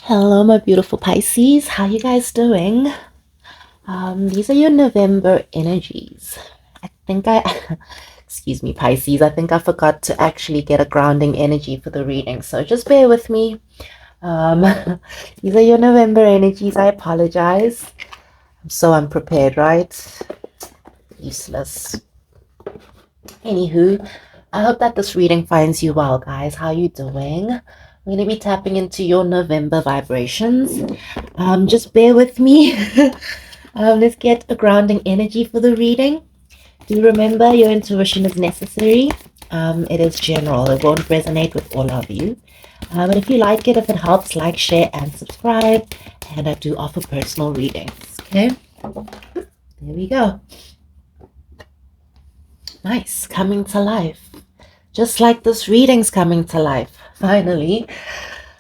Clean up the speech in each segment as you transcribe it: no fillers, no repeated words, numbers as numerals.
Hello, my beautiful Pisces. How you guys doing? These are your November energies. I think I, excuse me, Pisces. I think I forgot to actually get a grounding energy for the reading, so just bear with me. Um, these are your November energies. I apologize. I'm so unprepared, right? Useless. Anywho, I hope that this reading finds you well, guys. How you doing? We're going to be tapping into your November vibrations. Just bear with me. Let's get a grounding energy for the reading. Do remember your intuition is necessary. It is general. It won't resonate with all of you. But if you like it, if it helps, like, share, and subscribe. And I do offer personal readings. Okay? There we go. Nice. Coming to life. Just like this reading's coming to life. Finally.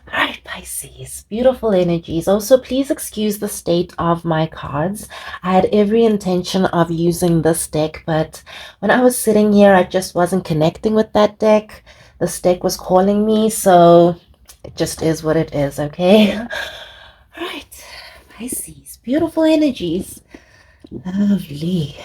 All right, Pisces, beautiful energies. Also, please excuse the state of my cards. I had every intention of using this deck, but when I was sitting here, I just wasn't connecting with that deck. This deck was calling me, so it just is what it is, okay? All right, Pisces, beautiful energies. Lovely.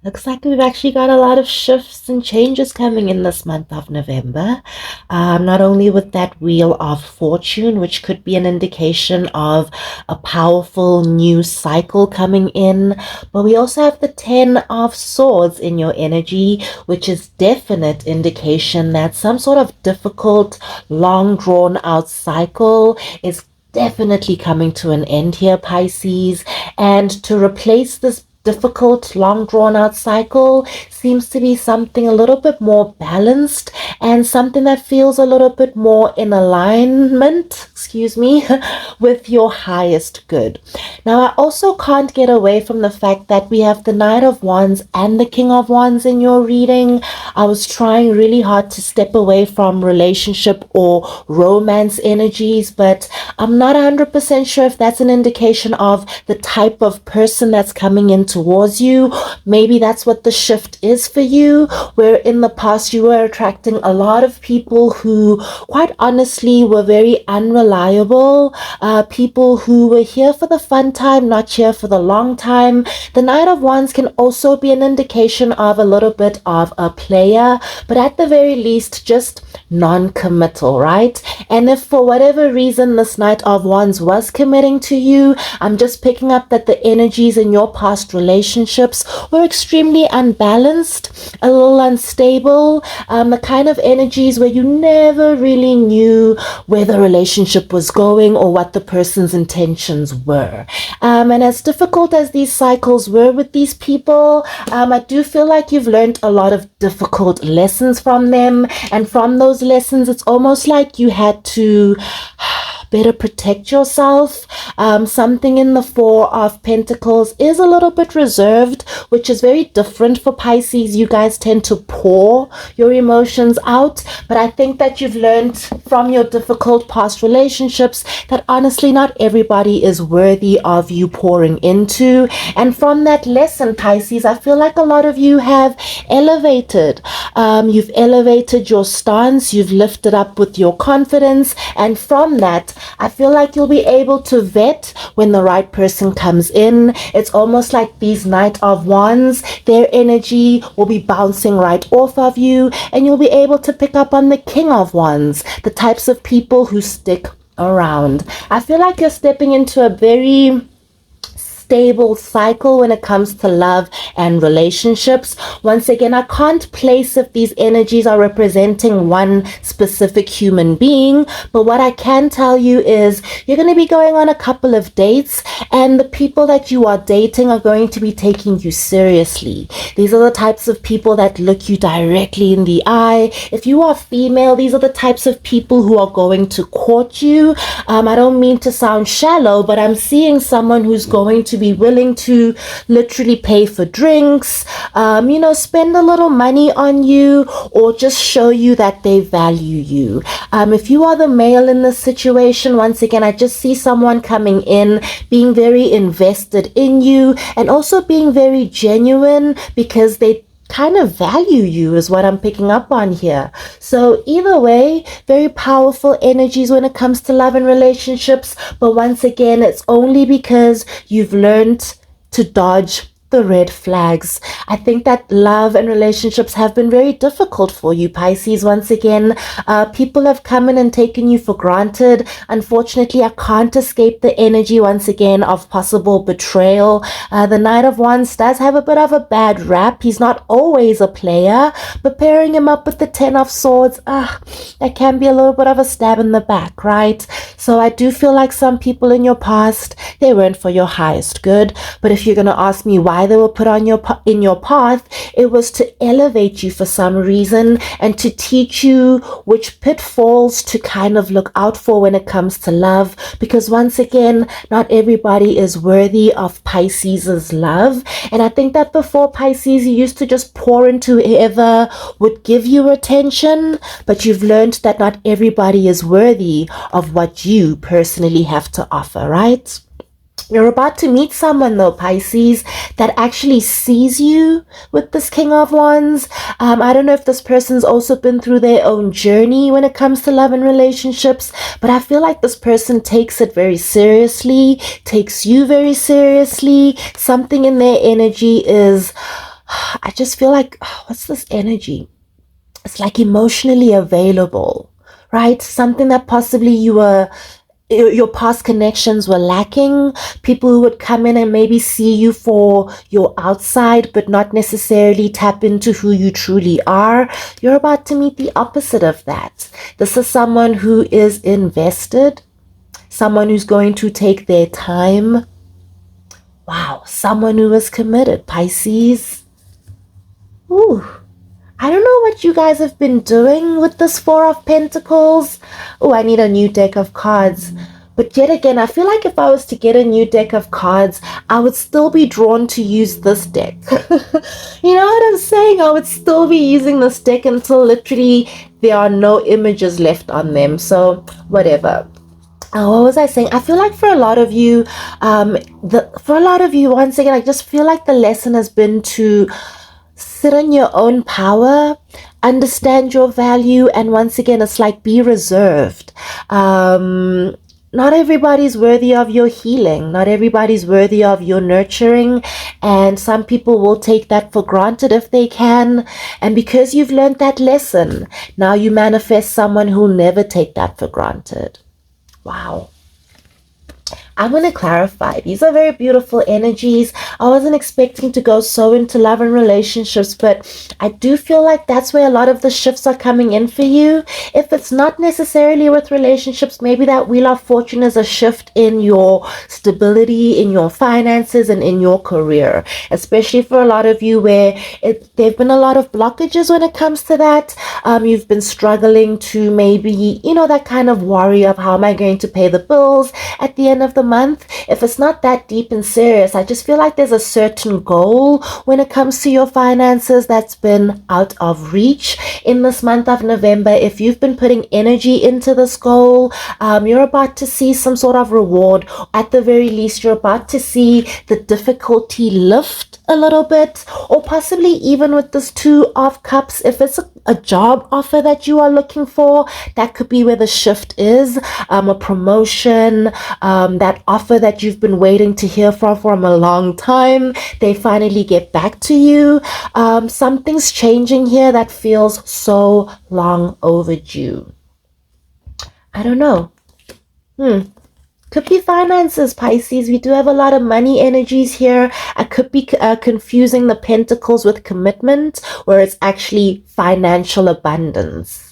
Looks like we've actually got a lot of shifts and changes coming in this month of November. Not only with that Wheel of Fortune, which could be an indication of a powerful new cycle coming in, but we also have the Ten of Swords in your energy, which is definite indication that some sort of difficult, long drawn out cycle is definitely coming to an end here, Pisces. And to replace this difficult, long drawn out cycle seems to be something a little bit more balanced and something that feels a little bit more in alignment, with your highest good. Now, I also can't get away from the fact that we have the Knight of Wands and the King of Wands in your reading. I was trying really hard to step away from relationship or romance energies, but I'm not 100% sure if that's an indication of the type of person that's coming in towards you. Maybe that's what the shift is for you, where in the past you were attracting a lot of people who, quite honestly, were very unreliable, people who were here for the fun time, not here for the long time. The Knight of Wands can also be an indication of a little bit of a player, but at the very least, just non-committal, right? And if for whatever reason this Knight of Wands was committing to you, I'm just picking up that the energies in your past relationships were extremely unbalanced, a little unstable, the kind of energies where you never really knew where the relationship was going or what the person's intentions were. And as difficult as these cycles were with these people, I do feel like you've learned a lot of difficult lessons from them, and from those lessons it's almost like you had to better protect yourself. Something in the Four of Pentacles is a little bit reserved, which is very different for Pisces. You guys tend to pour your emotions out, but I think that you've learned from your difficult past relationships that honestly not everybody is worthy of you pouring into. And from that lesson, Pisces, I feel like a lot of you have elevated. You've elevated your stance, you've lifted up with your confidence, and from that I feel like you'll be able to vet when the right person comes in. It's almost like these Knight of Wands, their energy will be bouncing right off of you, and you'll be able to pick up on the King of Wands, the types of people who stick around. I feel like you're stepping into a very stable cycle when it comes to love and relationships. Once again, I can't place if these energies are representing one specific human being, but what I can tell you is you're going to be going on a couple of dates, and the people that you are dating are going to be taking you seriously. These are the types of people that look you directly in the eye. If you are female, these are the types of people who are going to court you. I don't mean to sound shallow, but I'm seeing someone who's going to be willing to literally pay for drinks, spend a little money on you, or just show you that they value you. If you are the male in this situation, once again, I just see someone coming in, being very invested in you, and also being very genuine because they kind of value you is what I'm picking up on here. So either way, very powerful energies when it comes to love and relationships. But once again, it's only because you've learned to dodge the red flags. I think that love and relationships have been very difficult for you, Pisces. Once again, people have come in and taken you for granted. Unfortunately, I can't escape the energy once again of possible betrayal. The Knight of Wands does have a bit of a bad rap. He's not always a player, but pairing him up with the Ten of Swords, that can be a little bit of a stab in the back, right? So I do feel like some people in your past, they weren't for your highest good. But if you're going to ask me why they were put on in your path, it was to elevate you for some reason and to teach you which pitfalls to kind of look out for when it comes to love. Because once again, not everybody is worthy of Pisces' love. And I think that before, Pisces, you used to just pour into whoever would give you attention, but you've learned that not everybody is worthy of what you personally have to offer, right? You're about to meet someone though, Pisces, that actually sees you with this King of Wands. I don't know if this person's also been through their own journey when it comes to love and relationships, but I feel like this person takes it very seriously, takes you very seriously. Something in their energy is, I just feel like, what's this energy? It's like emotionally available, right? Something that possibly your past connections were lacking. People who would come in and maybe see you for your outside, but not necessarily tap into who you truly are. You're about to meet the opposite of that. This is someone who is invested, someone who's going to take their time. Wow, someone who is committed, Pisces. Ooh. I don't know what you guys have been doing with this Four of Pentacles. Oh, I need a new deck of cards. But yet again, I feel like if I was to get a new deck of cards, I would still be drawn to use this deck. You know what I'm saying? I would still be using this deck until literally there are no images left on them. So whatever. What was I saying? I feel like for a lot of you, once again, I just feel like the lesson has been to sit in your own power, understand your value, and once again, it's like be reserved. Not everybody's worthy of your healing. Not everybody's worthy of your nurturing. And some people will take that for granted if they can. And because you've learned that lesson, now you manifest someone who'll never take that for granted. Wow. I'm going to clarify. These are very beautiful energies. I wasn't expecting to go so into love and relationships, but I do feel like that's where a lot of the shifts are coming in for you. If it's not necessarily with relationships, maybe that Wheel of Fortune is a shift in your stability, in your finances, and in your career, especially for a lot of you where there have been a lot of blockages when it comes to that. You've been struggling to maybe, that kind of worry of how am I going to pay the bills at the end of the month. If it's not that deep and serious, I just feel like there's a certain goal when it comes to your finances that's been out of reach in this month of November. If you've been putting energy into this goal, you're about to see some sort of reward. At the very least, you're about to see the difficulty lift a little bit, or possibly even with this Two of Cups, if it's a job offer that you are looking for, that could be where the shift is. A promotion, that offer that you've been waiting to hear from a long time, they finally get back to you. Something's changing here that feels so long overdue. I don't know. Could be finances, Pisces. We do have a lot of money energies here. I could be confusing the pentacles with commitment, where it's actually financial abundance.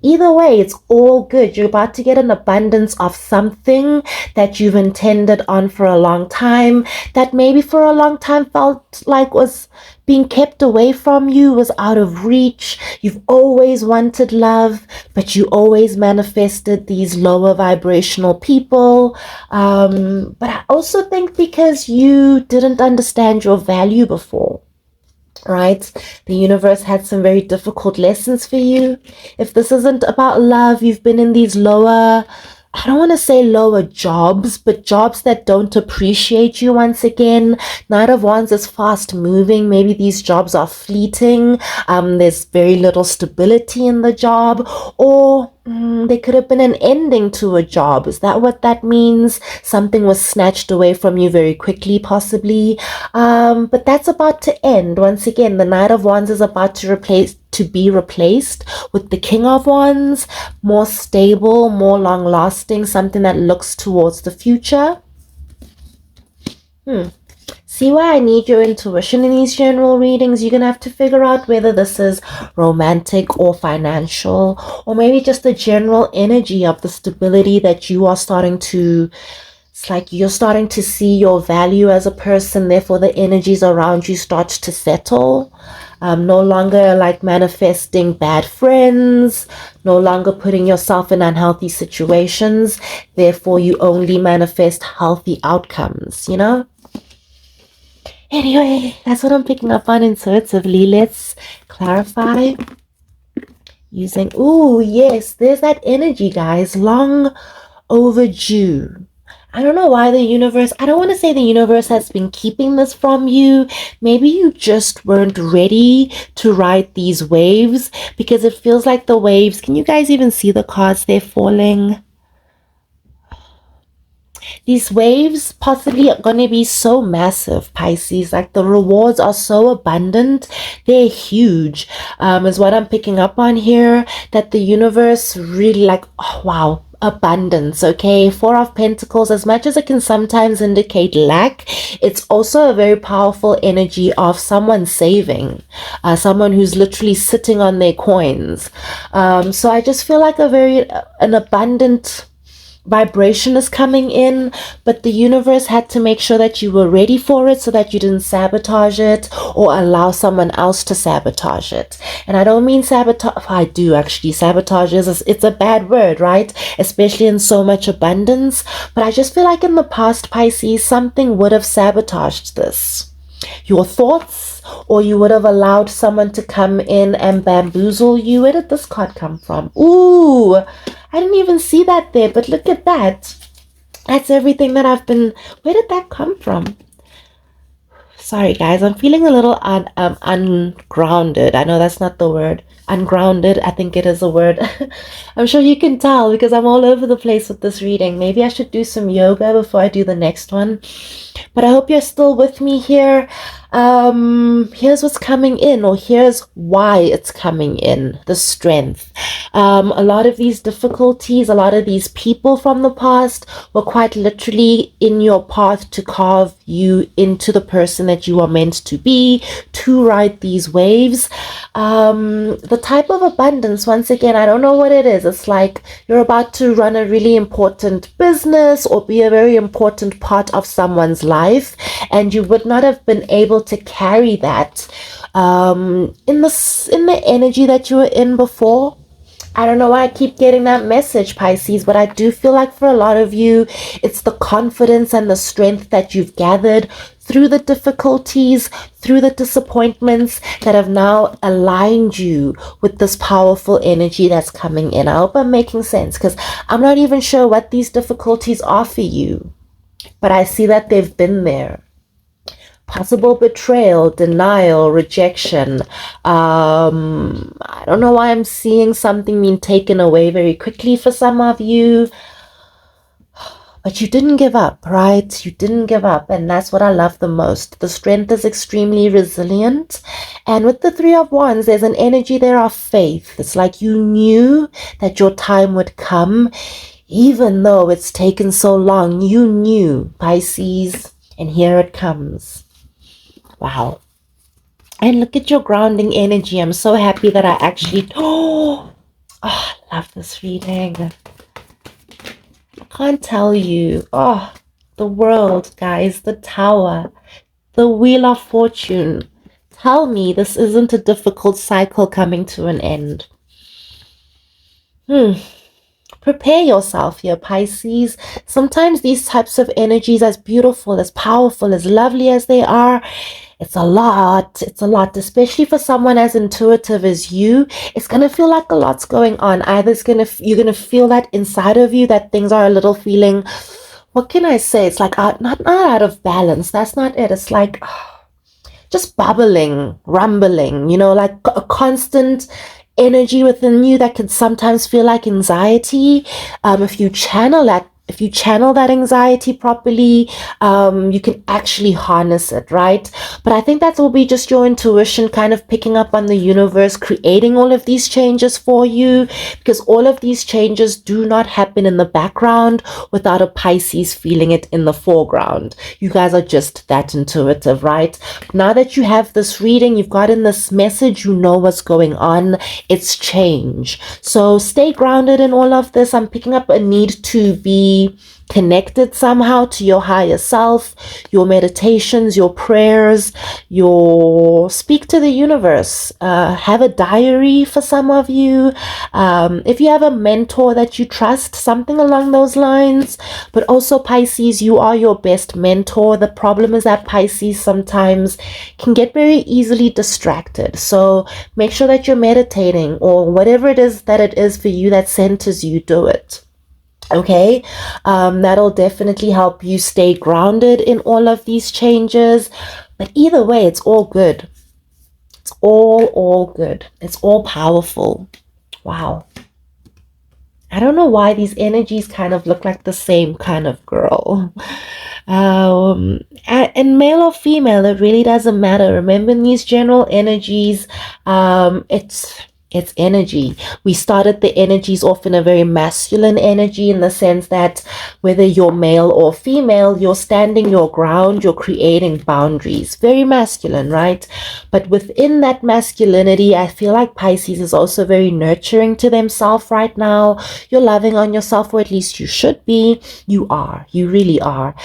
Either way, it's all good. You're about to get an abundance of something that you've intended on for a long time, that maybe for a long time felt like was being kept away from you, was out of reach. You've always wanted love, but you always manifested these lower vibrational people. But I also think because you didn't understand your value before. Right? The universe had some very difficult lessons for you. If this isn't about love, you've been in these lower I don't want to say lower jobs, but jobs that don't appreciate you once again. Knight of Wands is fast moving. Maybe these jobs are fleeting. There's very little stability in the job, or there could have been an ending to a job. Is that what that means? Something was snatched away from you very quickly, possibly. But that's about to end. Once again, the Knight of Wands is about to be replaced with the King of Wands, more stable, more long lasting, something that looks towards the future. See why I need your intuition in these general readings? You're going to have to figure out whether this is romantic or financial, or maybe just the general energy of the stability that you are starting to, it's like you're starting to see your value as a person, therefore the energies around you start to settle. No longer like manifesting bad friends, no longer putting yourself in unhealthy situations, therefore you only manifest healthy outcomes, you know? Anyway, that's what I'm picking up on intuitively. Let's clarify using, ooh, yes, there's that energy, guys, long overdue. I don't know why the universe, I don't want to say the universe has been keeping this from you. Maybe you just weren't ready to ride these waves, because it feels like the waves, can you guys even see the cards they're falling? These waves possibly are going to be so massive, Pisces. Like the rewards are so abundant. They're huge, is what I'm picking up on here. That the universe really like, oh, wow, abundance. Okay, Four of Pentacles, as much as it can sometimes indicate lack, it's also a very powerful energy of someone saving, someone who's literally sitting on their coins. So I just feel like an abundant vibration is coming in, but the universe had to make sure that you were ready for it so that you didn't sabotage it or allow someone else to sabotage it. And I don't mean sabotage, I do actually. Sabotage it's a bad word, right? Especially in so much abundance. But I just feel like in the past, Pisces, something would have sabotaged this. Your thoughts, or you would have allowed someone to come in and bamboozle you. Where did this card come from? Ooh, I didn't even see that there, but look at that. That's everything that I've been, where did that come from? Sorry guys, I'm feeling a little ungrounded. I know that's not the word. Ungrounded, I think it is a word. I'm sure you can tell because I'm all over the place with this reading. Maybe I should do some yoga before I do the next one. But I hope you're still with me here. Here's what's coming in, or here's why it's coming in. The strength. A lot of these difficulties, a lot of these people from the past were quite literally in your path to carve you into the person that you are meant to be, to ride these waves. The type of abundance, once again, I don't know what it is. It's like you're about to run a really important business or be a very important part of someone's life, and you would not have been able to carry that in the energy that you were in before. I don't know why I keep getting that message, Pisces, but I do feel like for a lot of you, it's the confidence and the strength that you've gathered through the difficulties, through the disappointments, that have now aligned you with this powerful energy that's coming in. I hope I'm making sense, because I'm not even sure what these difficulties are for you, but I see that they've been there. Possible betrayal, denial, rejection. I don't know why I'm seeing something being taken away very quickly for some of you. But you didn't give up, right? You didn't give up. And that's what I love the most. The strength is extremely resilient. And with the Three of Wands, there's an energy there of faith. It's like you knew that your time would come. Even though it's taken so long, you knew, Pisces. And here it comes. Wow. And look at your grounding energy. I'm so happy that I actually, I love this reading. I can't tell you. Oh, the World, guys, the Tower, the Wheel of Fortune. Tell me this isn't a difficult cycle coming to an end. Prepare yourself here, Pisces. Sometimes these types of energies, as beautiful, as powerful, as lovely as they are, It's a lot. It's a lot, especially for someone as intuitive as you. It's going to feel like a lot's going on. Either you're going to feel that inside of you that things are a little feeling, what can I say? It's like not out of balance. That's not it. It's like just bubbling, rumbling, like a constant energy within you that can sometimes feel like anxiety. If you channel that anxiety properly, you can actually harness it, right? But I think that's will be just your intuition kind of picking up on the universe, creating all of these changes for you, because all of these changes do not happen in the background without a Pisces feeling it in the foreground. You guys are just that intuitive, right? Now that you have this reading, you've gotten this message, you know what's going on. It's change. So stay grounded in all of this. I'm picking up a need to be connected somehow to your higher self, your meditations, your prayers, your speak to the universe. Have a diary for some of you. If you have a mentor that you trust, something along those lines. But also Pisces, you are your best mentor. The problem is that Pisces sometimes can get very easily distracted. So make sure that you're meditating, or whatever it is for you that centers you, do it. Okay, that'll definitely help you stay grounded in all of these changes. But either way, it's all good. It's all good. It's all powerful. Wow. I don't know why these energies kind of look like the same kind of girl. And male or female, it really doesn't matter. Remember, in these general energies, it's energy. We started the energies off in a very masculine energy, in the sense that whether you're male or female, you're standing your ground, you're creating boundaries. Very masculine, right? But within that masculinity, I feel like Pisces is also very nurturing to themselves right now. You're loving on yourself, or at least you should be. You are. You really are.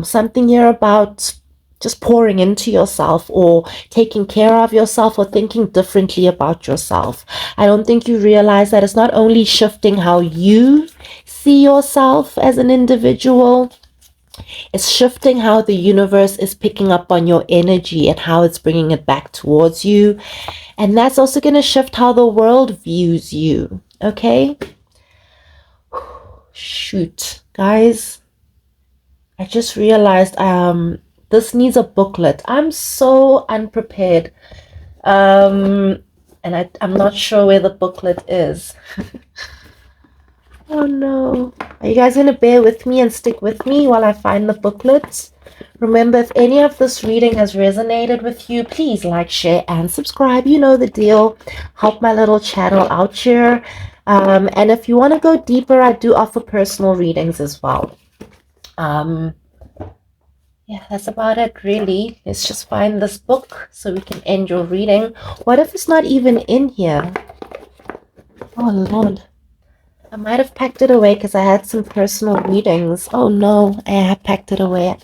Something here about just pouring into yourself, or taking care of yourself, or thinking differently about yourself. I don't think you realize that it's not only shifting how you see yourself as an individual, it's shifting how the universe is picking up on your energy and how it's bringing it back towards you. And that's also going to shift how the world views you. Okay? Shoot, guys. I just realized this needs a booklet. I'm so unprepared. And I'm not sure where the booklet is. Oh no. Are you guys going to bear with me and stick with me while I find the booklet? Remember, if any of this reading has resonated with you, please like, share, and subscribe. You know the deal. Help my little channel out here. And if you want to go deeper, I do offer personal readings as well. Yeah, that's about it, really. Let's just find this book so we can end your reading. What if it's not even in here? Oh, Lord. I might have packed it away because I had some personal readings. Oh, no. I have packed it away.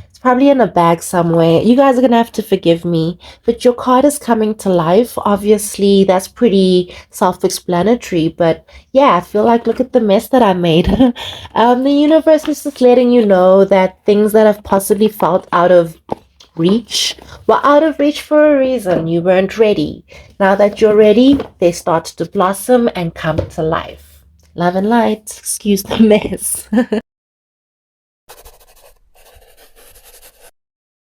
It's probably in a bag somewhere. You guys are going to have to forgive me. But your card is coming to life. Obviously, that's pretty self-explanatory. But yeah, I feel like, look at the mess that I made. The universe is just letting you know that things that have possibly felt out of reach were out of reach for a reason. You weren't ready. Now that you're ready, they start to blossom and come to life. Love and light. Excuse the mess.